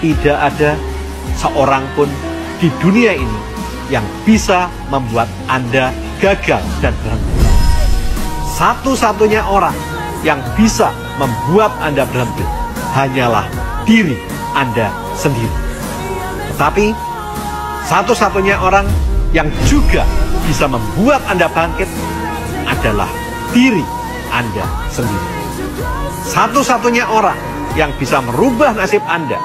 Tidak ada seorang pun di dunia ini yang bisa membuat Anda gagal dan berhenti. Satu-satunya orang yang bisa membuat Anda berhenti hanyalah diri Anda sendiri. Tetapi satu-satunya orang yang juga bisa membuat Anda bangkit adalah diri Anda sendiri. Satu-satunya orang yang bisa merubah nasib Anda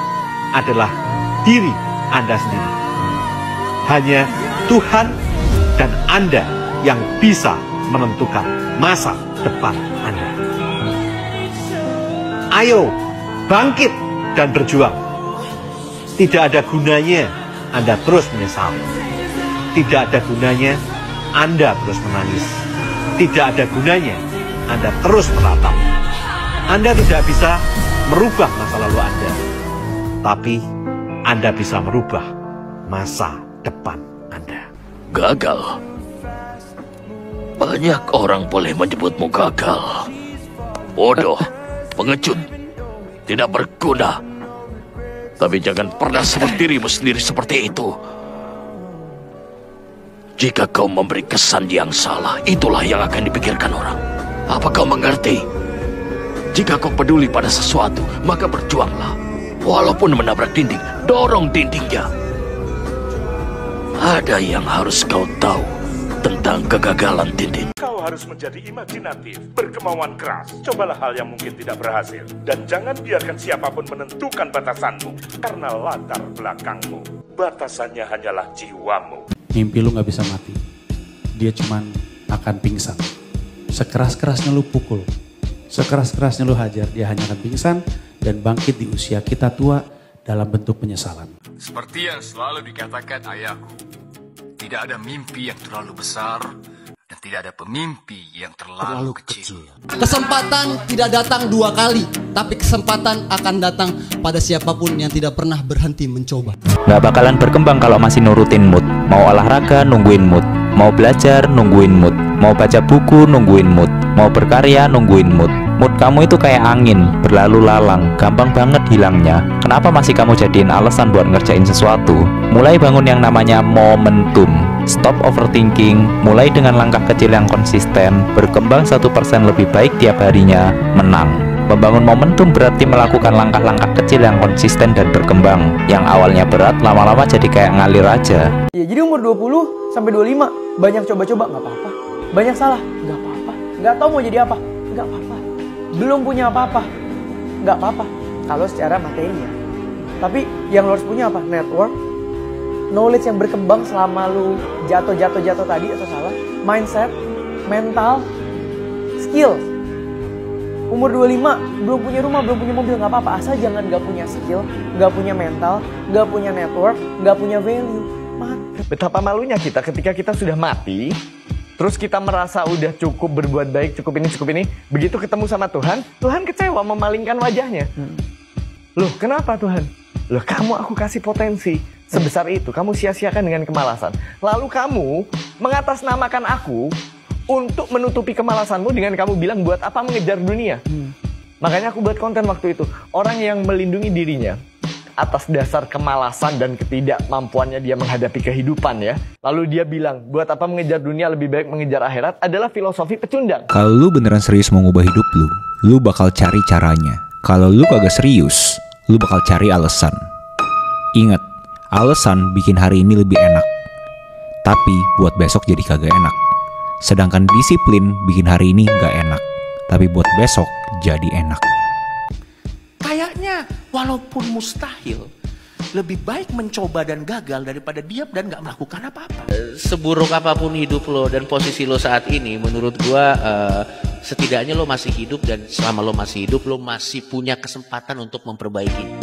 adalah diri Anda sendiri. Hanya Tuhan dan Anda yang bisa menentukan masa depan Anda. Ayo, bangkit dan berjuang. Tidak ada gunanya Anda terus menyesal. Tidak ada gunanya Anda terus menangis. Tidak ada gunanya Anda terus meratap. Anda tidak bisa merubah masa lalu Anda, tapi Anda bisa merubah masa depan Anda. Gagal. Banyak orang boleh menyebutmu gagal. Bodoh, pengecut, tidak berguna. Tapi jangan pernah sebut dirimu sendiri seperti itu. Jika kau memberi kesan yang salah, itulah yang akan dipikirkan orang. Apa kau mengerti? Jika kau peduli pada sesuatu, maka berjuanglah. Walaupun menabrak dinding, dorong dindingnya. Ada yang harus kau tahu tentang kegagalan Tintin. Kau harus menjadi imajinatif, berkemauan keras. Cobalah hal yang mungkin tidak berhasil. Dan jangan biarkan siapapun menentukan batasanmu. Karena latar belakangmu, batasannya hanyalah jiwamu. Mimpi lu gak bisa mati. Dia cuman akan pingsan. Sekeras-kerasnya lu pukul, sekeras-kerasnya lu hajar, dia hanya akan pingsan dan bangkit di usia kita tua dalam bentuk penyesalan. Seperti yang selalu dikatakan ayahku, tidak ada mimpi yang terlalu besar dan tidak ada pemimpi yang terlalu kecil. Kesempatan tidak datang dua kali, tapi kesempatan akan datang pada siapapun yang tidak pernah berhenti mencoba. Gak bakalan berkembang kalau masih nurutin mood. Mau olahraga nungguin mood, mau belajar nungguin mood, mau baca buku nungguin mood, mau berkarya nungguin mood. Mood kamu itu kayak angin, berlalu lalang, gampang banget hilangnya. Kenapa masih kamu jadiin alasan buat ngerjain sesuatu? Mulai bangun yang namanya momentum. Stop overthinking, mulai dengan langkah kecil yang konsisten, berkembang 1% lebih baik tiap harinya, menang. Membangun momentum berarti melakukan langkah-langkah kecil yang konsisten dan berkembang. Yang awalnya berat, lama-lama jadi kayak ngalir aja. Ya, jadi umur 20 sampai 25, banyak coba-coba, nggak apa-apa. Banyak salah, nggak apa-apa. Nggak tahu mau jadi apa, nggak apa-apa. Belum punya apa-apa, nggak apa-apa. Kalau secara materinya. Tapi yang lo harus punya apa? Network, knowledge yang berkembang selama lu jatuh tadi atau salah, mindset, mental, skill. Umur 25, belum punya rumah, belum punya mobil, nggak apa-apa. Asal jangan nggak punya skill, nggak punya mental, nggak punya network, nggak punya value. Mati. Betapa malunya kita ketika kita sudah mati, terus kita merasa udah cukup berbuat baik, cukup ini. Begitu ketemu sama Tuhan, Tuhan kecewa memalingkan wajahnya. Loh, kenapa Tuhan? Loh, kamu aku kasih potensi sebesar itu, kamu sia-siakan dengan kemalasan. Lalu kamu mengatasnamakan aku untuk menutupi kemalasanmu dengan kamu bilang buat apa mengejar dunia. Makanya aku buat konten waktu itu. Orang yang melindungi dirinya atas dasar kemalasan dan ketidakmampuannya dia menghadapi kehidupan ya. Lalu dia bilang, buat apa mengejar dunia, lebih baik mengejar akhirat, adalah filosofi pecundang. Kalau lu beneran serius mau ngubah hidup lu bakal cari caranya. Kalau lu kagak serius, lu bakal cari alasan. Ingat, alasan bikin hari ini lebih enak, tapi buat besok jadi kagak enak. Sedangkan disiplin bikin hari ini gak enak, tapi buat besok jadi enak. Kayaknya walaupun mustahil, lebih baik mencoba dan gagal daripada diam dan gak melakukan apa-apa. Seburuk apapun hidup lo dan posisi lo saat ini, menurut gua setidaknya lo masih hidup, dan selama lo masih hidup lo masih punya kesempatan untuk memperbaiki.